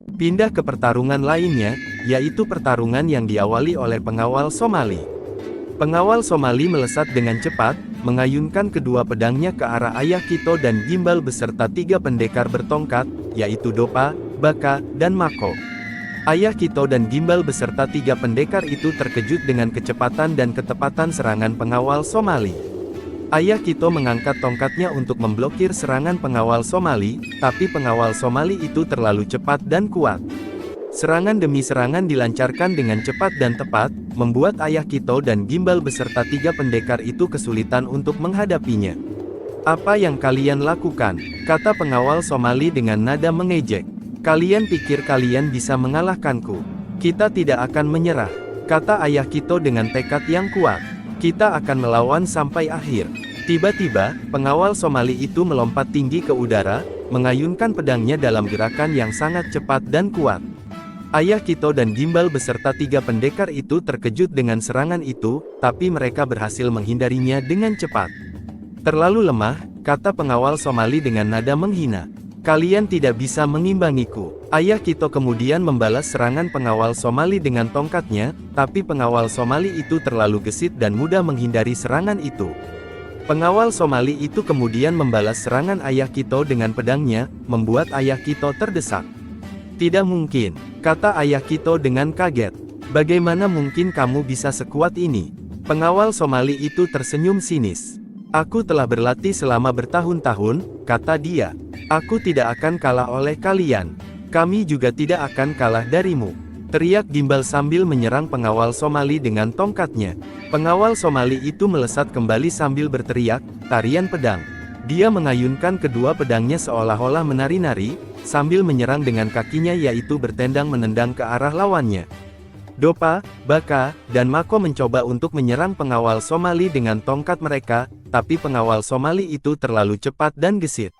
Pindah ke pertarungan lainnya, yaitu pertarungan yang diawali oleh pengawal Somali. Pengawal Somali melesat dengan cepat, mengayunkan kedua pedangnya ke arah Ayah Kito dan Gimbal beserta 3 pendekar bertongkat, yaitu Dopa, Baka, dan Mako. Ayah Kito dan Gimbal beserta 3 pendekar itu terkejut dengan kecepatan dan ketepatan serangan pengawal Somali. Ayah Kito mengangkat tongkatnya untuk memblokir serangan pengawal Somali, tapi pengawal Somali itu terlalu cepat dan kuat. Serangan demi serangan dilancarkan dengan cepat dan tepat, membuat Ayah Kito dan Gimbal beserta 3 pendekar itu kesulitan untuk menghadapinya. "Apa yang kalian lakukan?" kata pengawal Somali dengan nada mengejek. "Kalian pikir kalian bisa mengalahkanku? Kita tidak akan menyerah," kata Ayah Kito dengan tekad yang kuat. "Kita akan melawan sampai akhir." Tiba-tiba, pengawal Somali itu melompat tinggi ke udara, mengayunkan pedangnya dalam gerakan yang sangat cepat dan kuat. Ayah Kito dan Gimbal beserta 3 pendekar itu terkejut dengan serangan itu, tapi mereka berhasil menghindarinya dengan cepat. "Terlalu lemah," kata pengawal Somali dengan nada menghina. "Kalian tidak bisa mengimbangiku." Ayah Kito kemudian membalas serangan pengawal Somali dengan tongkatnya, tapi pengawal Somali itu terlalu gesit dan mudah menghindari serangan itu. Pengawal Somali itu kemudian membalas serangan Ayah Kito dengan pedangnya, membuat Ayah Kito terdesak. "Tidak mungkin," kata Ayah Kito dengan kaget. "Bagaimana mungkin kamu bisa sekuat ini?" Pengawal Somali itu tersenyum sinis. "Aku telah berlatih selama bertahun-tahun," kata dia. "Aku tidak akan kalah oleh kalian. Kami juga tidak akan kalah darimu," teriak Gimbal sambil menyerang pengawal Somali dengan tongkatnya. Pengawal Somali itu melesat kembali sambil berteriak, "Tarian pedang!" Dia mengayunkan kedua pedangnya seolah-olah menari-nari, sambil menyerang dengan kakinya yaitu bertendang menendang ke arah lawannya. Dopa, Baka, dan Mako mencoba untuk menyerang pengawal Somali dengan tongkat mereka, tapi pengawal Somali itu terlalu cepat dan gesit.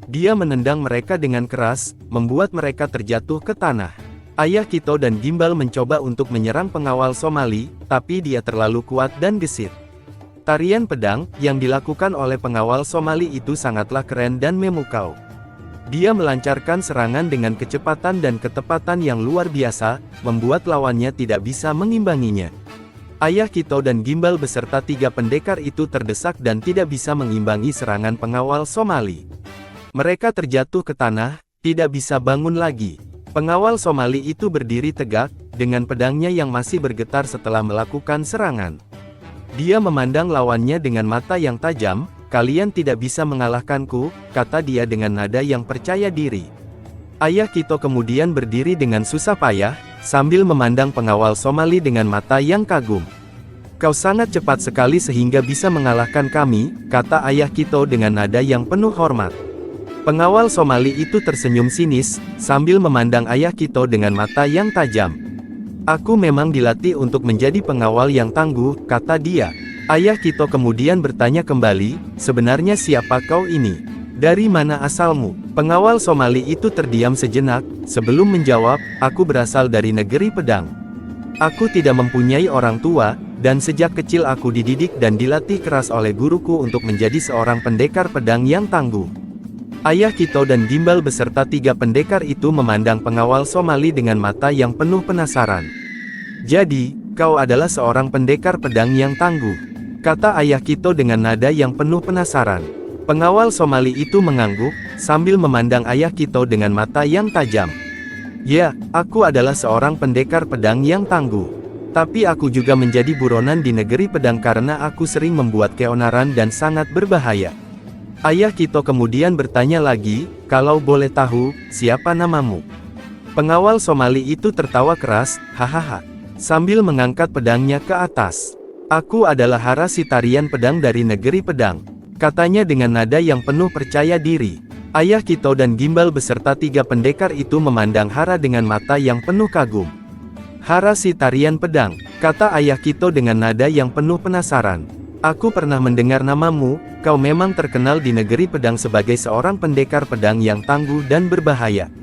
Dia menendang mereka dengan keras, membuat mereka terjatuh ke tanah. Ayah Kito dan Gimbal mencoba untuk menyerang pengawal Somali, tapi dia terlalu kuat dan gesit. Tarian pedang yang dilakukan oleh pengawal Somali itu sangatlah keren dan memukau. Dia melancarkan serangan dengan kecepatan dan ketepatan yang luar biasa, membuat lawannya tidak bisa mengimbanginya. Ayah Kito dan Gimbal beserta 3 pendekar itu terdesak dan tidak bisa mengimbangi serangan pengawal Somali. Mereka terjatuh ke tanah, tidak bisa bangun lagi. Pengawal Somali itu berdiri tegak, dengan pedangnya yang masih bergetar setelah melakukan serangan. Dia memandang lawannya dengan mata yang tajam. "Kalian tidak bisa mengalahkanku," kata dia dengan nada yang percaya diri. Ayah Kito kemudian berdiri dengan susah payah, sambil memandang pengawal Somali dengan mata yang kagum. "Kau sangat cepat sekali sehingga bisa mengalahkan kami," kata Ayah Kito dengan nada yang penuh hormat. Pengawal Somali itu tersenyum sinis, sambil memandang Ayah Kito dengan mata yang tajam. "Aku memang dilatih untuk menjadi pengawal yang tangguh," kata dia. Ayah Kito kemudian bertanya kembali, "Sebenarnya siapa kau ini? Dari mana asalmu?" Pengawal Somali itu terdiam sejenak, sebelum menjawab, "Aku berasal dari negeri pedang. Aku tidak mempunyai orang tua, dan sejak kecil aku dididik dan dilatih keras oleh guruku untuk menjadi seorang pendekar pedang yang tangguh." Ayah Kito dan Gimbal beserta 3 pendekar itu memandang pengawal Somali dengan mata yang penuh penasaran. "Jadi, kau adalah seorang pendekar pedang yang tangguh?" kata Ayah Kito dengan nada yang penuh penasaran. Pengawal Somali itu mengangguk, sambil memandang Ayah Kito dengan mata yang tajam. "Ya, aku adalah seorang pendekar pedang yang tangguh. Tapi aku juga menjadi buronan di negeri pedang karena aku sering membuat keonaran dan sangat berbahaya." Ayah Kito kemudian bertanya lagi, "Kalau boleh tahu, siapa namamu?" Pengawal Somali itu tertawa keras, "Hahaha," sambil mengangkat pedangnya ke atas. "Aku adalah Hara si tarian pedang dari negeri pedang," katanya dengan nada yang penuh percaya diri. Ayah Kito dan Gimbal beserta 3 pendekar itu memandang Hara dengan mata yang penuh kagum. "Hara si tarian pedang," kata Ayah Kito dengan nada yang penuh penasaran. "Aku pernah mendengar namamu, kau memang terkenal di negeri pedang sebagai seorang pendekar pedang yang tangguh dan berbahaya."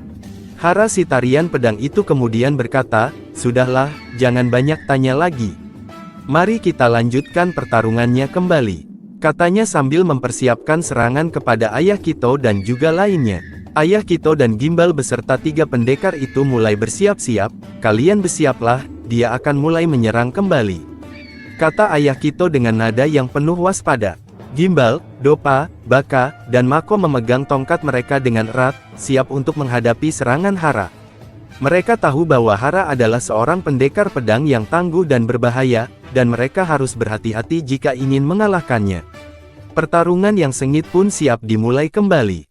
Hara si tarian pedang itu kemudian berkata, "Sudahlah, jangan banyak tanya lagi. Mari kita lanjutkan pertarungannya kembali," katanya sambil mempersiapkan serangan kepada Ayah Kito dan juga lainnya. Ayah Kito dan Gimbal beserta 3 pendekar itu mulai bersiap-siap, "Kalian bersiaplah, dia akan mulai menyerang kembali," kata Ayah Kito dengan nada yang penuh waspada. Gimbal, Dopa, Baka, dan Mako memegang tongkat mereka dengan erat, siap untuk menghadapi serangan Hara. Mereka tahu bahwa Hara adalah seorang pendekar pedang yang tangguh dan berbahaya, dan mereka harus berhati-hati jika ingin mengalahkannya. Pertarungan yang sengit pun siap dimulai kembali.